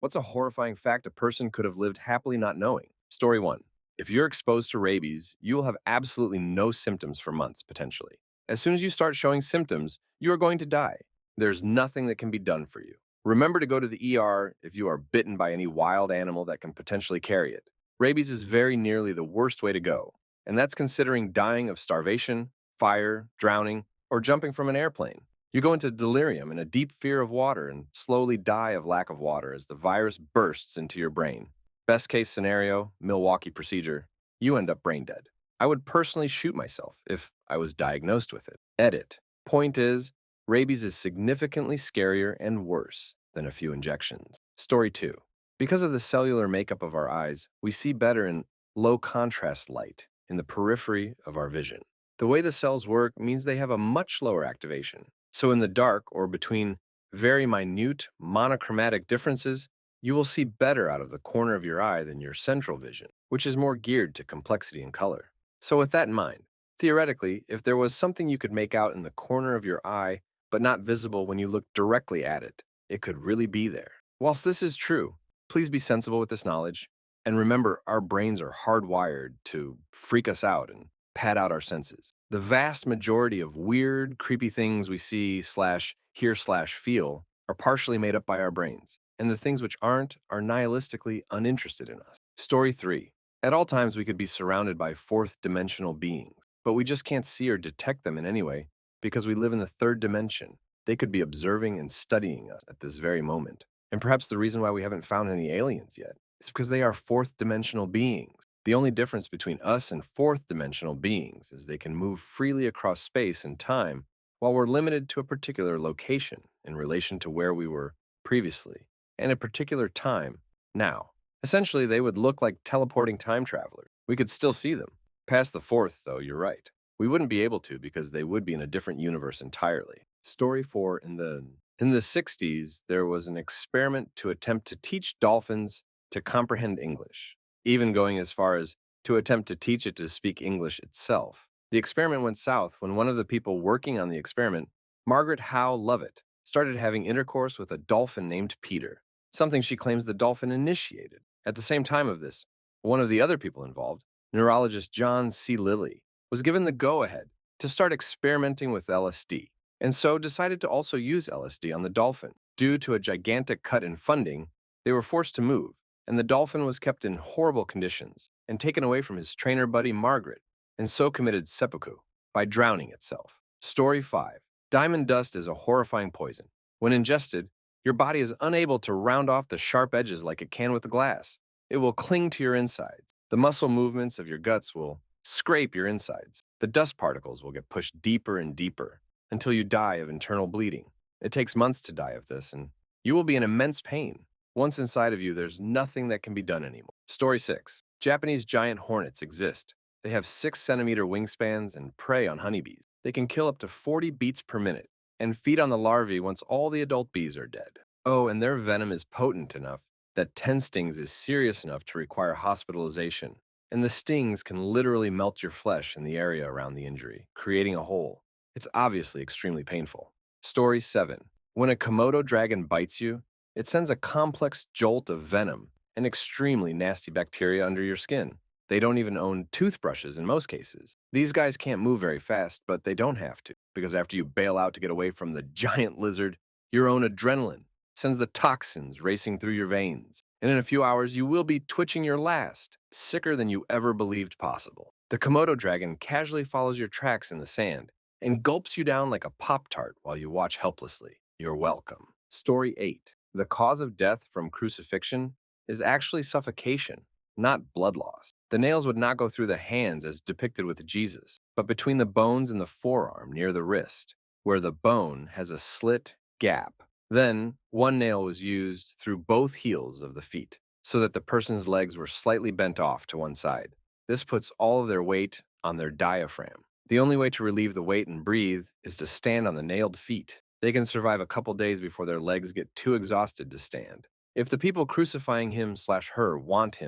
What's a horrifying fact a person could have lived happily not knowing? Story 1. If you're exposed to rabies, you will have absolutely no symptoms for months, potentially. As soon as you start showing symptoms, you are going to die. There's nothing that can be done for you. Remember to go to the ER if you are bitten by any wild animal that can potentially carry it. Rabies is very nearly the worst way to go, and that's considering dying of starvation, fire, drowning, or jumping from an airplane. You go into delirium and a deep fear of water and slowly die of lack of water as the virus bursts into your brain. Best case scenario, Milwaukee procedure, you end up brain dead. I would personally shoot myself if I was diagnosed with it. Edit. Point is, rabies is significantly scarier and worse than a few injections. Story 2. Because of the cellular makeup of our eyes, we see better in low contrast light in the periphery of our vision. The way the cells work means they have a much lower activation. So in the dark or between very minute monochromatic differences, you will see better out of the corner of your eye than your central vision, which is more geared to complexity and color. So with that in mind, theoretically, if there was something you could make out in the corner of your eye but not visible when you look directly at it, it could really be there. Whilst this is true, please be sensible with this knowledge, and remember our brains are hardwired to freak us out and pad out our senses. The vast majority of weird, creepy things we see slash hear slash feel are partially made up by our brains, and the things which aren't are nihilistically uninterested in us. Story 3. At all times, we could be surrounded by fourth dimensional beings, but we just can't see or detect them in any way because we live in the third dimension. They could be observing and studying us at this very moment. And perhaps the reason why we haven't found any aliens yet is because they are fourth dimensional beings. The only difference between us and fourth dimensional beings is they can move freely across space and time while we're limited to a particular location in relation to where we were previously and a particular time now. Essentially, they would look like teleporting time travelers. We could still see them. Past the fourth, though, you're right. We wouldn't be able to because they would be in a different universe entirely. Story 4. In the 60s, there was an experiment to attempt to teach dolphins to comprehend English, even going as far as to attempt to teach it to speak English itself. The experiment went south when one of the people working on the experiment, Margaret Howe Lovett, started having intercourse with a dolphin named Peter, something she claims the dolphin initiated. At the same time of this, one of the other people involved, neurologist John C. Lilly, was given the go-ahead to start experimenting with LSD, and so decided to also use LSD on the dolphin. Due to a gigantic cut in funding, they were forced to move, and the dolphin was kept in horrible conditions and taken away from his trainer buddy Margaret, and so committed seppuku by drowning itself. Story 5. Diamond dust is a horrifying poison. When ingested, your body is unable to round off the sharp edges like it can with glass. It will cling to your insides. The muscle movements of your guts will scrape your insides. The dust particles will get pushed deeper and deeper until you die of internal bleeding. It takes months to die of this, and you will be in immense pain. Once inside of you, there's nothing that can be done anymore. Story 6. Japanese giant hornets exist. They have 6-centimeter wingspans and prey on honeybees. They can kill up to 40 beats per minute and feed on the larvae once all the adult bees are dead. Oh, and their venom is potent enough that 10 stings is serious enough to require hospitalization. And the stings can literally melt your flesh in the area around the injury, creating a hole. It's obviously extremely painful. Story 7. When a Komodo dragon bites you, it sends a complex jolt of venom and extremely nasty bacteria under your skin. They don't even own toothbrushes in most cases. These guys can't move very fast, but they don't have to, because after you bail out to get away from the giant lizard, your own adrenaline sends the toxins racing through your veins. And in a few hours, you will be twitching your last, sicker than you ever believed possible. The Komodo dragon casually follows your tracks in the sand and gulps you down like a Pop-Tart while you watch helplessly. You're welcome. Story 8. The cause of death from crucifixion is actually suffocation, not blood loss. The nails would not go through the hands as depicted with Jesus, but between the bones in the forearm near the wrist, where the bone has a slit gap. Then, one nail was used through both heels of the feet, so that the person's legs were slightly bent off to one side. This puts all of their weight on their diaphragm. The only way to relieve the weight and breathe is to stand on the nailed feet. They can survive a couple days before their legs get too exhausted to stand. If the people crucifying him/her want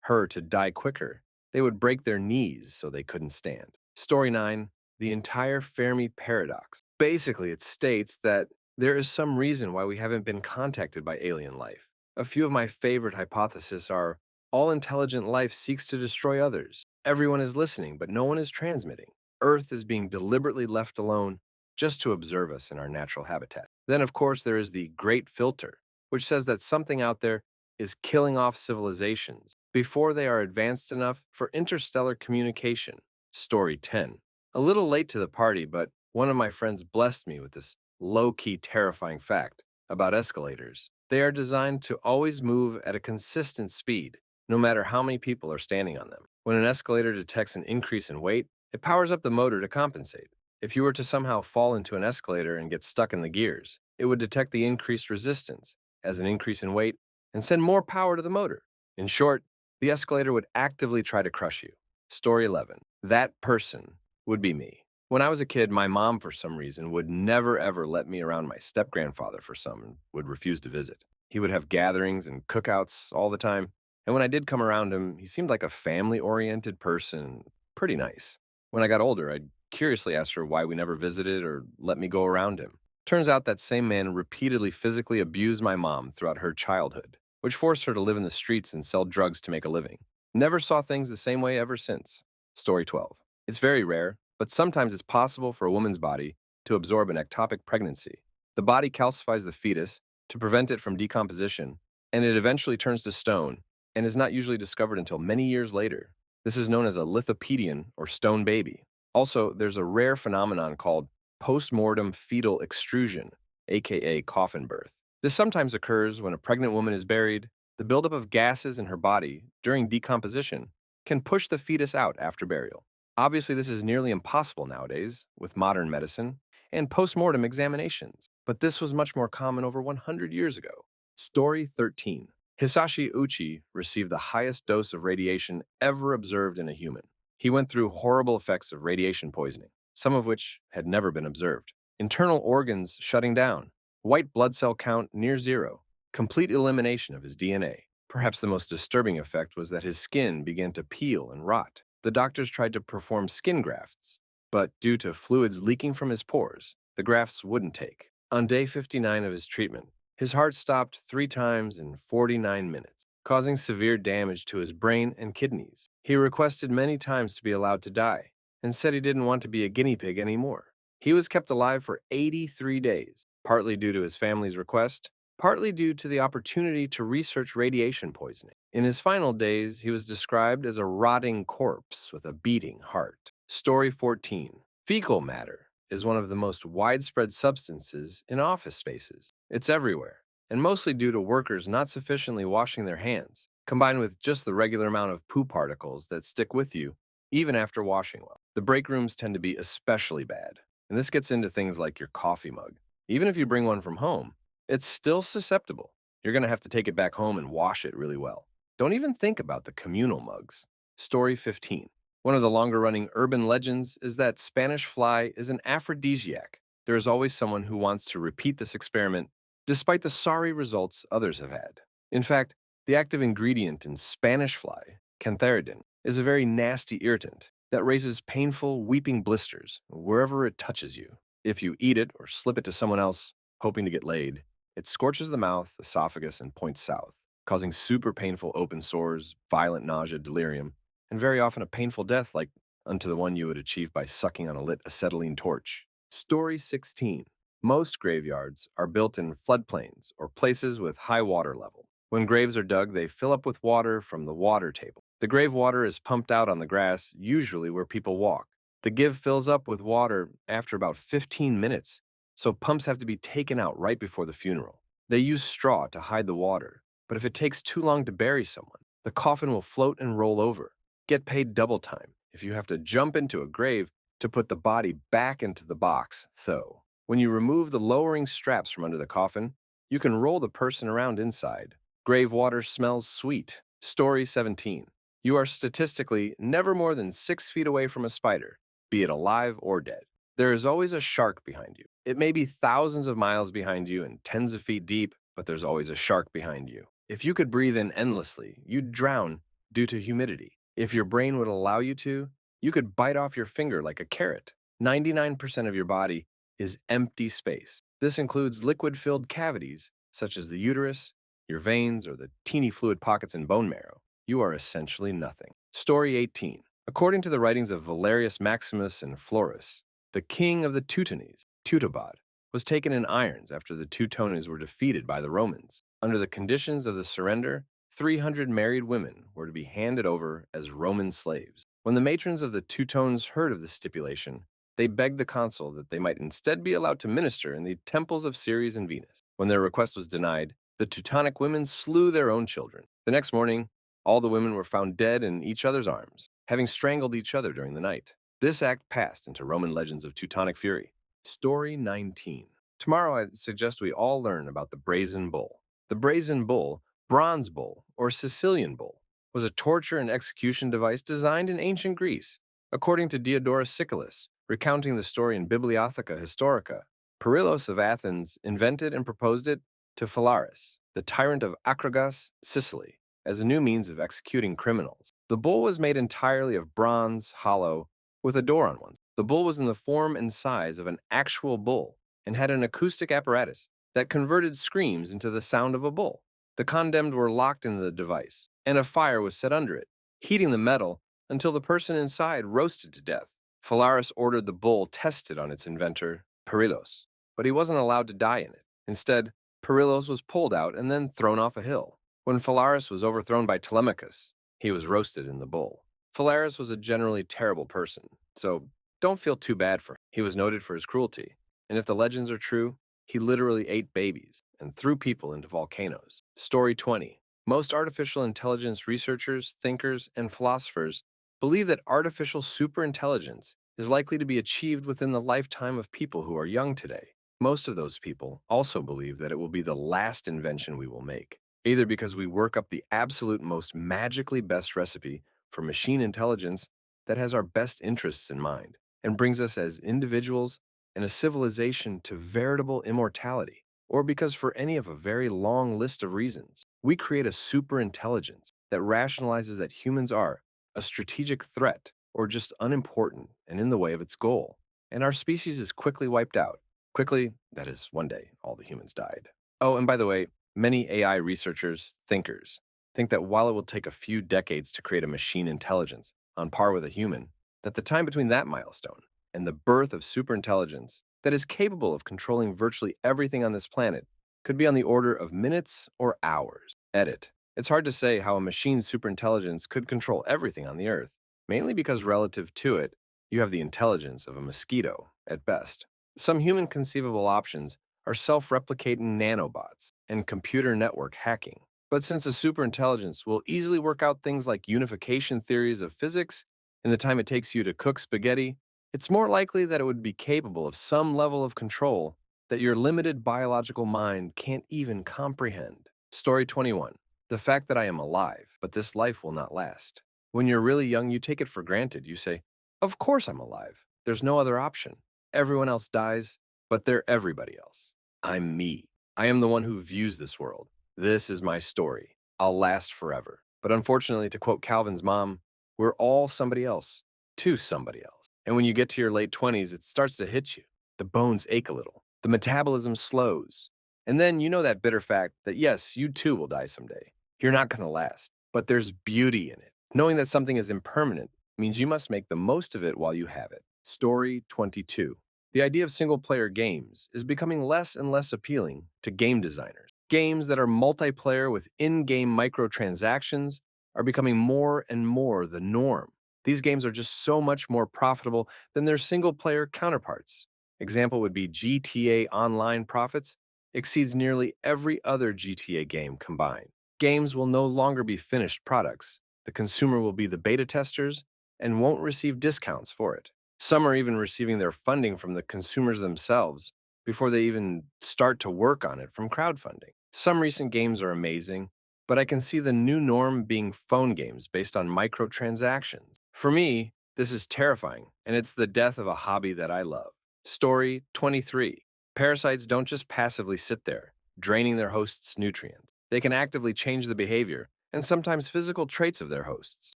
her to die quicker, they would break their knees so they couldn't stand. Story 9. The entire Fermi paradox. Basically, it states that there is some reason why we haven't been contacted by alien life. A few of my favorite hypotheses are all intelligent life seeks to destroy others. Everyone is listening, but no one is transmitting. Earth is being deliberately left alone just to observe us in our natural habitat. Then, of course, there is the Great Filter, which says that something out there is killing off civilizations before they are advanced enough for interstellar communication. Story 10. A little late to the party, but one of my friends blessed me with this low-key terrifying fact about escalators. They are designed to always move at a consistent speed, no matter how many people are standing on them. When an escalator detects an increase in weight, it powers up the motor to compensate. If you were to somehow fall into an escalator and get stuck in the gears, it would detect the increased resistance as an increase in weight and send more power to the motor. In short, the escalator would actively try to crush you. Story 11. That person would be me. When I was a kid, my mom, for some reason, would never ever let me around my step-grandfather for some and would refuse to visit. He would have gatherings and cookouts all the time, and when I did come around him, he seemed like a family-oriented person, pretty nice. When I got older, I curiously asked her why we never visited or let me go around him. Turns out that same man repeatedly physically abused my mom throughout her childhood, which forced her to live in the streets and sell drugs to make a living. Never saw things the same way ever since. Story 12. It's very rare, but sometimes it's possible for a woman's body to absorb an ectopic pregnancy. The body calcifies the fetus to prevent it from decomposition, and it eventually turns to stone and is not usually discovered until many years later. This is known as a lithopedion or stone baby. Also, there's a rare phenomenon called postmortem fetal extrusion, aka coffin birth. This sometimes occurs when a pregnant woman is buried. The buildup of gases in her body during decomposition can push the fetus out after burial. Obviously, this is nearly impossible nowadays with modern medicine and postmortem examinations, but this was much more common over 100 years ago. Story 13. Hisashi Uchi received the highest dose of radiation ever observed in a human. He went through horrible effects of radiation poisoning, some of which had never been observed. Internal organs shutting down, white blood cell count near zero, complete elimination of his DNA. Perhaps the most disturbing effect was that his skin began to peel and rot. The doctors tried to perform skin grafts, but due to fluids leaking from his pores, the grafts wouldn't take. On day 59 of his treatment, his heart stopped 3 times in 49 minutes, causing severe damage to his brain and kidneys. He requested many times to be allowed to die and said he didn't want to be a guinea pig anymore. He was kept alive for 83 days, partly due to his family's request, partly due to the opportunity to research radiation poisoning. In his final days, he was described as a rotting corpse with a beating heart. Story 14. Fecal matter is one of the most widespread substances in office spaces. It's everywhere, and mostly due to workers not sufficiently washing their hands, combined with just the regular amount of poo particles that stick with you even after washing well. The break rooms tend to be especially bad, and this gets into things like your coffee mug. Even if you bring one from home, it's still susceptible. You're going to have to take it back home and wash it really well. Don't even think about the communal mugs. Story 15. One of the longer-running urban legends is that Spanish fly is an aphrodisiac. There is always someone who wants to repeat this experiment despite the sorry results others have had. In fact, the active ingredient in Spanish fly, cantharidin, is a very nasty irritant that raises painful, weeping blisters wherever it touches you. If you eat it or slip it to someone else, hoping to get laid, it scorches the mouth, esophagus, and points south, causing super painful open sores, violent nausea, delirium, and very often a painful death like unto the one you would achieve by sucking on a lit acetylene torch. Story 16. Most graveyards are built in floodplains or places with high water level. When graves are dug, they fill up with water from the water table. The grave water is pumped out on the grass, usually where people walk. The give fills up with water after about 15 minutes, so pumps have to be taken out right before the funeral. They use straw to hide the water, but if it takes too long to bury someone, the coffin will float and roll over. Get paid double time if you have to jump into a grave to put the body back into the box, though. When you remove the lowering straps from under the coffin, you can roll the person around inside. Grave water smells sweet. Story 17. You are statistically never more than 6 feet away from a spider, be it alive or dead. There is always a shark behind you. It may be thousands of miles behind you and tens of feet deep, but there's always a shark behind you. If you could breathe in endlessly, you'd drown due to humidity. If your brain would allow you to, you could bite off your finger like a carrot. 99% of your body is empty space. This includes liquid-filled cavities, such as the uterus your veins, or the teeny fluid pockets in bone marrow, you are essentially nothing. Story 18. According to the writings of Valerius Maximus and Florus, the king of the Teutonies, Teutobod, was taken in irons after the Teutones were defeated by the Romans. Under the conditions of the surrender, 300 married women were to be handed over as Roman slaves. When the matrons of the Teutones heard of this stipulation, they begged the consul that they might instead be allowed to minister in the temples of Ceres and Venus. When their request was denied, the Teutonic women slew their own children. The next morning, all the women were found dead in each other's arms, having strangled each other during the night. This act passed into Roman legends of Teutonic fury. Story 19. Tomorrow I suggest we all learn about the brazen bull. The brazen bull, bronze bull, or Sicilian bull, was a torture and execution device designed in ancient Greece. According to Diodorus Siculus, recounting the story in Bibliotheca Historica, Perillos of Athens invented and proposed it to Phalaris, the tyrant of Akragas, Sicily, as a new means of executing criminals. The bull was made entirely of bronze, hollow, with a door on one side. The bull was in the form and size of an actual bull and had an acoustic apparatus that converted screams into the sound of a bull. The condemned were locked in the device, and a fire was set under it, heating the metal until the person inside roasted to death. Phalaris ordered the bull tested on its inventor, Perillos, but he wasn't allowed to die in it. Instead, Perillos was pulled out and then thrown off a hill. When Phalaris was overthrown by Telemachus, he was roasted in the bull. Phalaris was a generally terrible person, so don't feel too bad for him. He was noted for his cruelty, and if the legends are true, he literally ate babies and threw people into volcanoes. Story 20. Most artificial intelligence researchers, thinkers, and philosophers believe that artificial superintelligence is likely to be achieved within the lifetime of people who are young today. Most of those people also believe that it will be the last invention we will make, either because we work up the absolute most magically best recipe for machine intelligence that has our best interests in mind and brings us as individuals and a civilization to veritable immortality, or because for any of a very long list of reasons, we create a superintelligence that rationalizes that humans are a strategic threat or just unimportant and in the way of its goal, and our species is quickly wiped out. Quickly, that is, one day, all the humans died. Oh, and by the way, many AI researchers, thinkers, think that while it will take a few decades to create a machine intelligence on par with a human, that the time between that milestone and the birth of superintelligence that is capable of controlling virtually everything on this planet could be on the order of minutes or hours. Edit. It's hard to say how a machine's superintelligence could control everything on the Earth, mainly because relative to it, you have the intelligence of a mosquito at best. Some human conceivable options are self-replicating nanobots and computer network hacking. But since a superintelligence will easily work out things like unification theories of physics in the time it takes you to cook spaghetti, it's more likely that it would be capable of some level of control that your limited biological mind can't even comprehend. Story 21. The fact that I am alive, but this life will not last. When you're really young, you take it for granted. You say, of course I'm alive. There's no other option. Everyone else dies, but they're everybody else. I'm me. I am the one who views this world. This is my story. I'll last forever. But unfortunately, to quote Calvin's mom, we're all somebody else to somebody else. And when you get to your late 20s, it starts to hit you. The bones ache a little. The metabolism slows. And then you know that bitter fact that yes, you too will die someday. You're not going to last. But there's beauty in it. Knowing that something is impermanent means you must make the most of it while you have it. Story 22. The idea of single-player games is becoming less and less appealing to game designers. Games that are multiplayer with in-game microtransactions are becoming more and more the norm. These games are just so much more profitable than their single-player counterparts. Example would be GTA Online profits exceeds nearly every other GTA game combined. Games will no longer be finished products. The consumer will be the beta testers and won't receive discounts for it. Some are even receiving their funding from the consumers themselves before they even start to work on it from crowdfunding. Some recent games are amazing, but I can see the new norm being phone games based on microtransactions. For me, this is terrifying, and it's the death of a hobby that I love. Story 23. Parasites don't just passively sit there, draining their hosts' nutrients. They can actively change the behavior and sometimes physical traits of their hosts.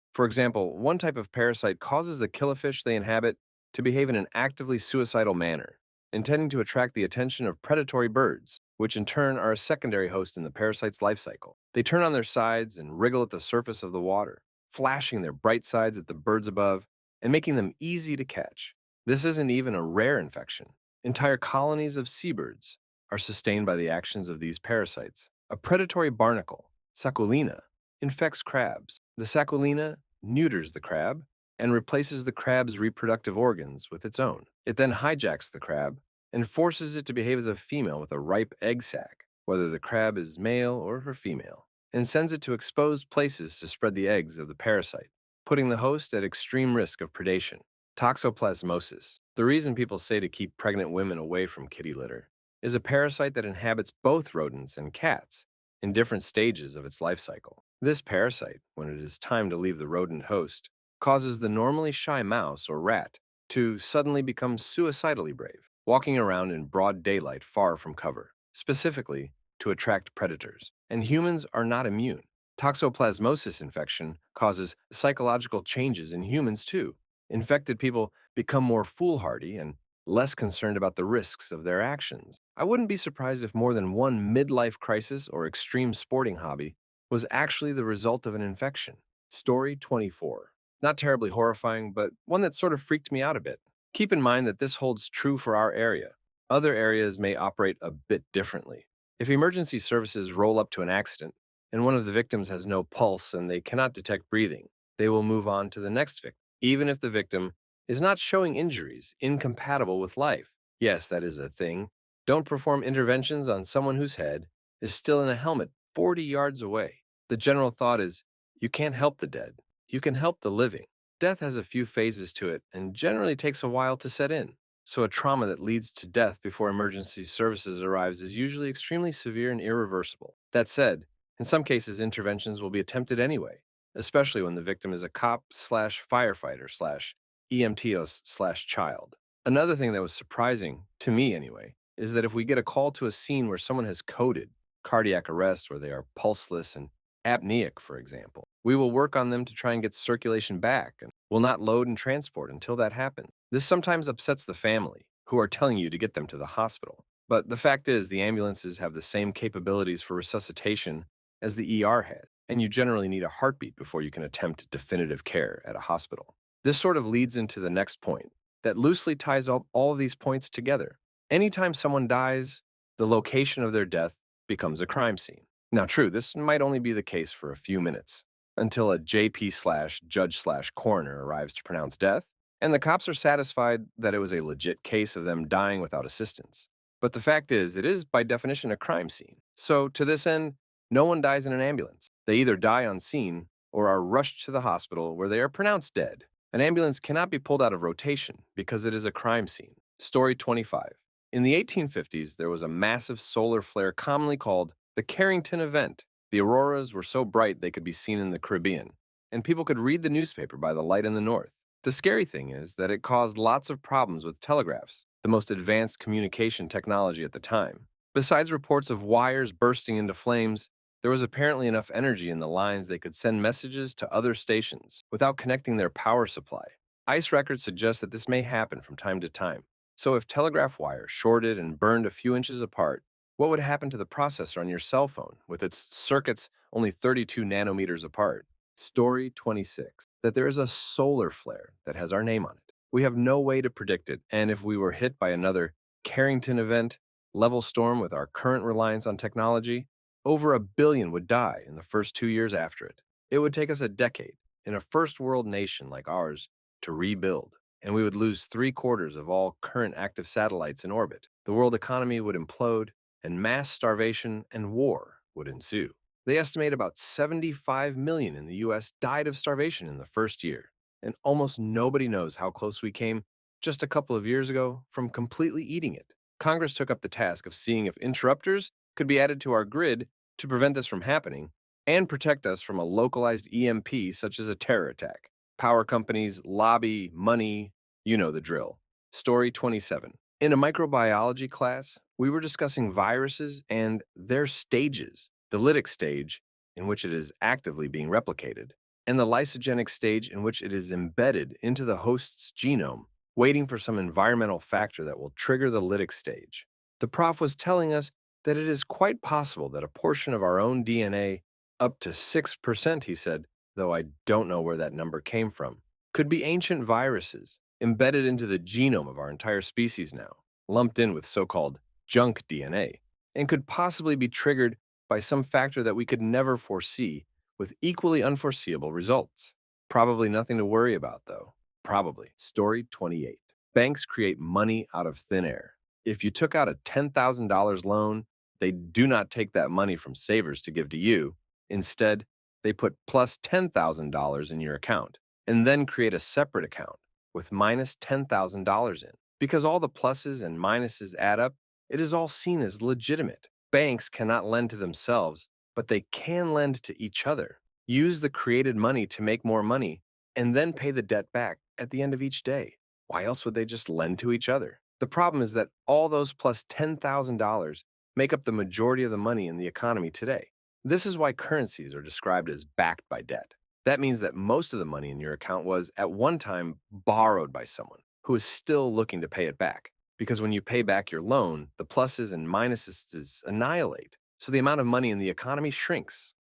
For example, one type of parasite causes the killifish they inhabit to behave in an actively suicidal manner, intending to attract the attention of predatory birds. which in turn are a secondary host in the parasite's life cycle. They turn on their sides and wriggle at the surface of the water, flashing their bright sides at the birds above and making them easy to catch. This isn't even a rare infection. Entire colonies of seabirds are sustained by the actions of these parasites. A predatory barnacle, Saculina, infects crabs. The Saculina neuters the crab and replaces the crab's reproductive organs with its own. It then hijacks the crab and forces it to behave as a female with a ripe egg sac, whether the crab is male or female, and sends it to exposed places to spread the eggs of the parasite, putting the host at extreme risk of predation. Toxoplasmosis, the reason people say to keep pregnant women away from kitty litter, is a parasite that inhabits both rodents and cats in different stages of its life cycle. This parasite, when it is time to leave the rodent host, causes the normally shy mouse or rat to suddenly become suicidally brave, walking around in broad daylight far from cover, specifically to attract predators. And humans are not immune. Toxoplasmosis infection causes psychological changes in humans too. Infected people become more foolhardy and less concerned about the risks of their actions. I wouldn't be surprised if more than one midlife crisis or extreme sporting hobby was actually the result of an infection. Story 24. Not terribly horrifying, but one that sort of freaked me out a bit. Keep in mind that this holds true for our area. Other areas may operate a bit differently. If emergency services roll up to an accident and one of the victims has no pulse and they cannot detect breathing, they will move on to the next victim, even if the victim is not showing injuries incompatible with life. Yes, that is a thing. Don't perform interventions on someone whose head is still in a helmet 40 yards away. The general thought is, you can't help the dead. You can help the living. Death has a few phases to it and generally takes a while to set in. So a trauma that leads to death before emergency services arrives is usually extremely severe and irreversible. That said, in some cases, interventions will be attempted anyway, especially when the victim is a cop slash firefighter slash EMT slash child. Another thing that was surprising, to me anyway, is that if we get a call to a scene where someone has coded, cardiac arrest, where they are pulseless and apneic, for example, we will work on them to try and get circulation back and will not load and transport until that happens. This sometimes upsets the family, who are telling you to get them to the hospital. But the fact is, the ambulances have the same capabilities for resuscitation as the ER had, and you generally need a heartbeat before you can attempt definitive care at a hospital. This sort of leads into the next point that loosely ties all of these points together. Anytime someone dies, the location of their death becomes a crime scene. Now, true, this might only be the case for a few minutes, until a JP slash judge slash coroner arrives to pronounce death, and the cops are satisfied that it was a legit case of them dying without assistance. But the fact is, it is by definition a crime scene. So, to this end, no one dies in an ambulance. They either die on scene or are rushed to the hospital where they are pronounced dead. An ambulance cannot be pulled out of rotation because it is a crime scene. Story 25. In the 1850s, there was a massive solar flare commonly called the Carrington event. The auroras were so bright they could be seen in the Caribbean, and people could read the newspaper by the light in the north. The scary thing is that it caused lots of problems with telegraphs, the most advanced communication technology at the time. Besides reports of wires bursting into flames, there was apparently enough energy in the lines they could send messages to other stations without connecting their power supply. ICE records suggest that this may happen from time to time. So if telegraph wires shorted and burned a few inches apart, what would happen to the processor on your cell phone with its circuits only 32 nanometers apart? Story 26. That there is a solar flare that has our name on it. We have no way to predict it, and if we were hit by another Carrington event level storm with our current reliance on technology, over 1 billion would die in the first 2 years after it. It would take us a decade in a first world nation like ours to rebuild, and we would lose 3/4 of all current active satellites in orbit. The world economy would implode, and mass starvation and war would ensue. They estimate about 75 million in the US died of starvation in the first year, and almost nobody knows how close we came just a couple of years ago from completely eating it. Congress took up the task of seeing if interrupters could be added to our grid to prevent this from happening and protect us from a localized EMP such as a terror attack. Power companies, lobby, money, you know the drill. Story 27. In a microbiology class, we were discussing viruses and their stages, the lytic stage, in which it is actively being replicated, and the lysogenic stage in which it is embedded into the host's genome, waiting for some environmental factor that will trigger the lytic stage. The prof was telling us that it is quite possible that a portion of our own DNA, up to 6%, he said, though I don't know where that number came from, could be ancient viruses embedded into the genome of our entire species now, lumped in with so-called junk DNA, and could possibly be triggered by some factor that we could never foresee with equally unforeseeable results. Probably nothing to worry about, though. Probably. Story 28. Banks create money out of thin air. If you took out a $10,000 loan, they do not take that money from savers to give to you. Instead, they put plus $10,000 in your account and then create a separate account with minus $10,000 in. Because all the pluses and minuses add up, it is all seen as legitimate. Banks cannot lend to themselves, but they can lend to each other. Use the created money to make more money and then pay the debt back at the end of each day. Why else would they just lend to each other? The problem is that all those plus $10,000 make up the majority of the money in the economy today. This is why currencies are described as backed by debt. That means that most of the money in your account was, at one time, borrowed by someone who is still looking to pay it back. Because when you pay back your loan, the pluses and minuses annihilate. So the amount of money in the economy shrinks.